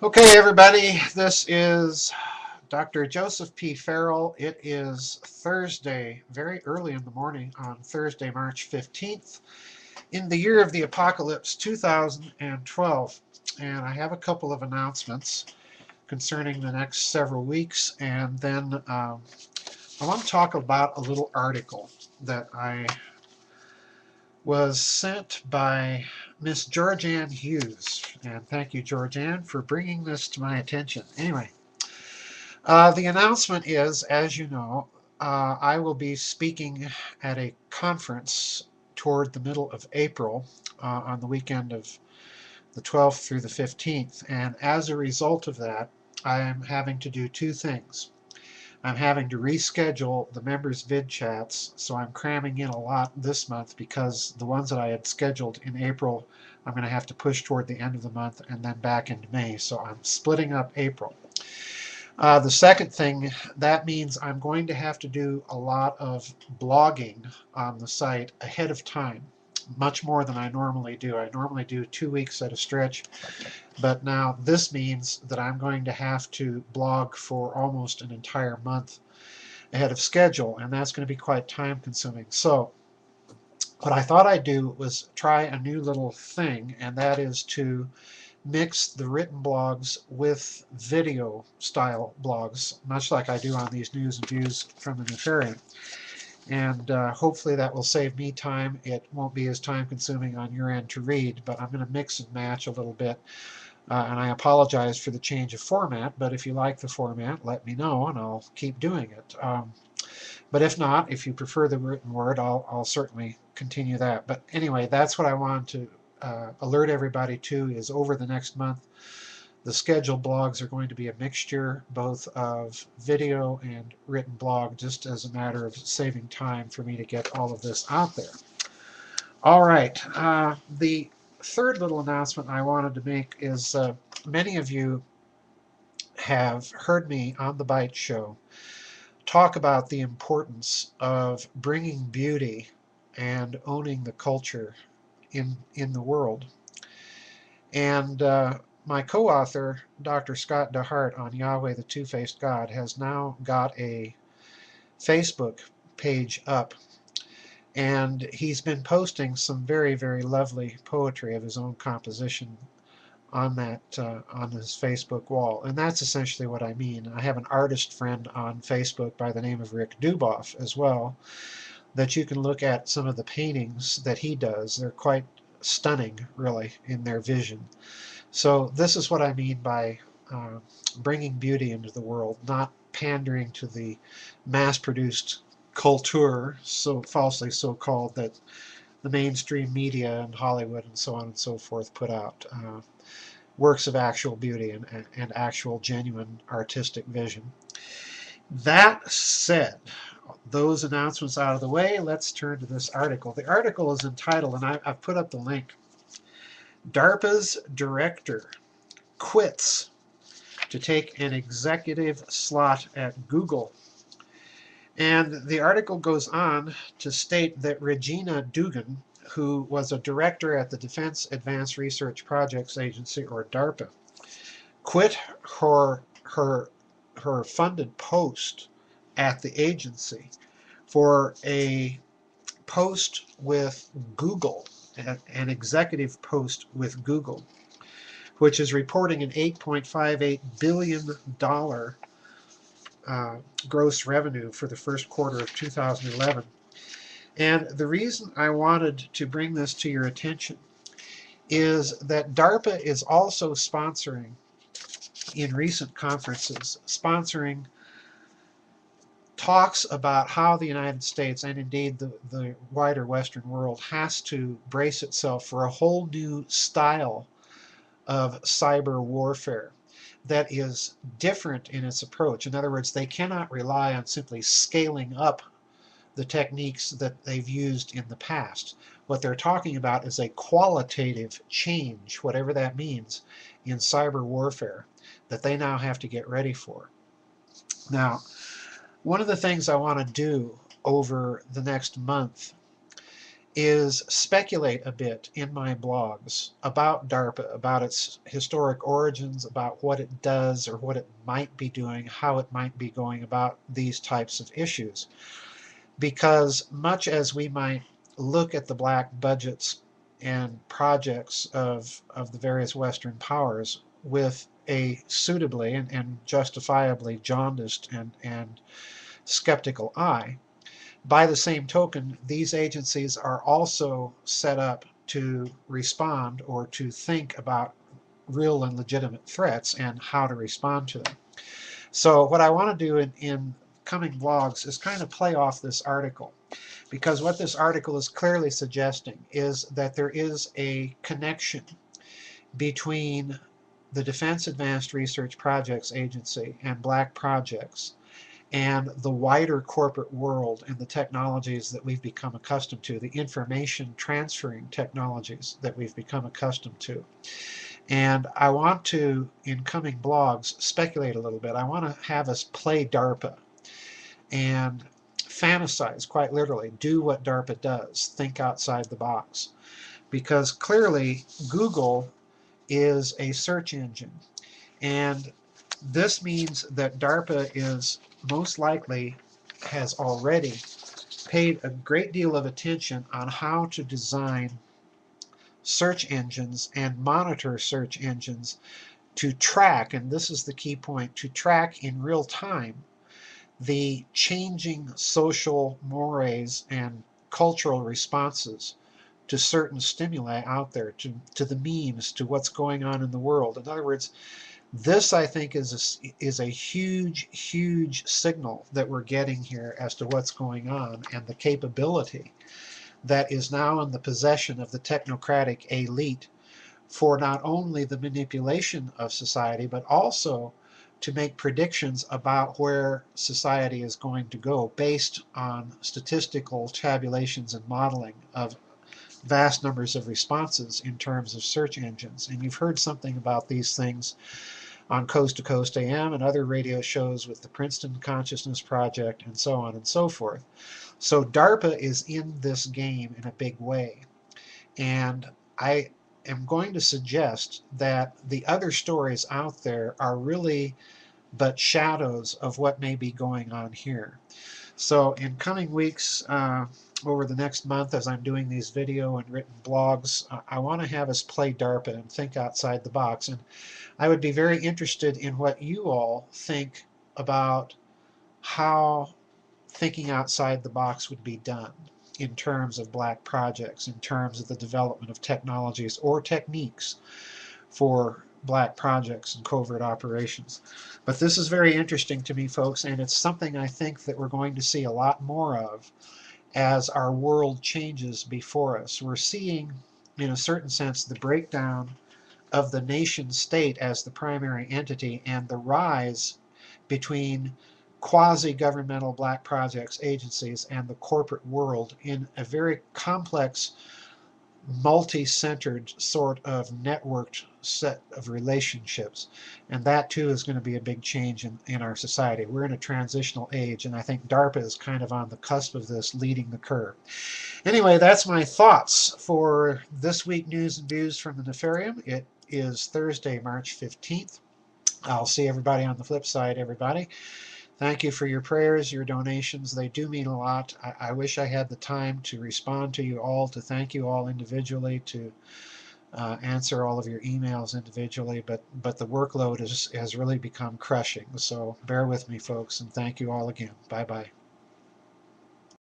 Okay, everybody, this is Dr. Joseph P. Farrell. It is Thursday, very early in the morning on Thursday, March 15th, in the year of the apocalypse 2012. And I have a couple of announcements concerning the next several weeks. And then I want to talk about a little article that I was sent by Miss Georgianne Hughes. And thank you, Georgianne, for bringing this to my attention. Anyway, the announcement is, as you know, I will be speaking at a conference toward the middle of April on the weekend of the 12th through the 15th. And as a result of that, I am having to do two things. I'm having to reschedule the members' vid chats, so I'm cramming in a lot this month because the ones that I had scheduled in April, I'm going to have to push toward the end of the month and then back into May. So I'm splitting up April. The second thing, that means I'm going to have to do a lot of blogging on the site ahead of time, much more than I normally do. I normally do 2 weeks at a stretch, but now this means that I'm going to have to blog for almost an entire month ahead of schedule, and that's going to be quite time consuming. So what I thought I'd do was try a new little thing, and that is to mix the written blogs with video style blogs, much like I do on these news and views from the Nefarium. And hopefully that will save me time. It won't be as time consuming on your end to read, but I'm going to mix and match a little bit. And I apologize for the change of format, but if you like the format, let me know and I'll keep doing it. But if not, if you prefer the written word, I'll certainly continue that. But anyway, that's what I wanted to alert everybody to is over the next month, the scheduled blogs are going to be a mixture both of video and written blog, just as a matter of saving time for me to get all of this out there. All right. The third little announcement I wanted to make is many of you have heard me on the Bite Show talk about the importance of bringing beauty and owning the culture in the world. And my co-author, Dr. Scott DeHart on Yahweh the Two-Faced God, has now got a Facebook page up. And he's been posting some very, very lovely poetry of his own composition on that on his Facebook wall. And that's essentially what I mean. I have an artist friend on Facebook by the name of Rick Duboff as well, that you can look at some of the paintings that he does. They're quite stunning, really, in their vision. So this is what I mean by bringing beauty into the world, not pandering to the mass-produced culture, so falsely so-called, that the mainstream media and Hollywood and so on and so forth put out. Works of actual beauty and actual genuine artistic vision. That said, those announcements out of the way, let's turn to this article. The article is entitled, and I've put up the link, DARPA's Director Quits to Take an Executive Slot at Google. And the article goes on to state that Regina Dugan, who was a director at the Defense Advanced Research Projects Agency, or DARPA, quit her funded post at the agency for a post with Google, an executive post with Google, which is reporting an $8.58 billion gross revenue for the first quarter of 2011. And the reason I wanted to bring this to your attention is that DARPA is also sponsoring, in recent conferences, sponsoring talks about how the United States, and indeed the wider Western world, has to brace itself for a whole new style of cyber warfare that is different in its approach. In other words, they cannot rely on simply scaling up the techniques that they've used in the past. What they're talking about is a qualitative change, whatever that means, in cyber warfare that they now have to get ready for. Now, one of the things I want to do over the next month is speculate a bit in my blogs about DARPA, about its historic origins, about what it does or what it might be doing, how it might be going about these types of issues. Because much as we might look at the black budgets and projects of the various Western powers with a suitably and justifiably jaundiced and skeptical eye, by the same token, these agencies are also set up to respond or to think about real and legitimate threats and how to respond to them. So what I want to do in coming vlogs is kind of play off this article, because what this article is clearly suggesting is that there is a connection between the Defense Advanced Research Projects Agency and black projects and the wider corporate world and the technologies that we've become accustomed to, the information transferring technologies that we've become accustomed to. And I want to, in coming blogs, speculate a little bit. I want to have us play DARPA and fantasize, quite literally, do what DARPA does, think outside the box. Because clearly, Google is a search engine. And this means that DARPA is most likely has already paid a great deal of attention on how to design search engines and monitor search engines to track, and this is the key point, to track in real time the changing social mores and cultural responses to certain stimuli out there, to the memes, to what's going on in the world. In other words, this, I think, is a huge, huge signal that we're getting here as to what's going on and the capability that is now in the possession of the technocratic elite for not only the manipulation of society, but also to make predictions about where society is going to go based on statistical tabulations and modeling of vast numbers of responses in terms of search engines. And you've heard something about these things on Coast to Coast AM and other radio shows with the Princeton Consciousness Project and so on and so forth. So DARPA is in this game in a big way. And I am going to suggest that the other stories out there are really but shadows of what may be going on here. So in coming weeks, over the next month, as I'm doing these video and written blogs, I want to have us play DARPA and think outside the box. And I would be very interested in what you all think about how thinking outside the box would be done in terms of black projects, in terms of the development of technologies or techniques for black projects and covert operations. But this is very interesting to me, folks, and it's something I think that we're going to see a lot more of as our world changes before us. We're seeing, in a certain sense, the breakdown of the nation state as the primary entity and the rise between quasi-governmental black projects agencies and the corporate world in a very complex, multi-centered sort of networked set of relationships. And that too is going to be a big change in our society. We're in a transitional age, and I think DARPA is kind of on the cusp of this, leading the curve. Anyway, that's my thoughts for this week news and views from the Nefarium. It is Thursday, March 15th. I'll see everybody on the flip side, everybody. Thank you for your prayers, your donations. They do mean a lot. I wish I had the time to respond to you all, to thank you all individually, to answer all of your emails individually, but the workload has really become crushing. So bear with me, folks, and thank you all again. Bye-bye.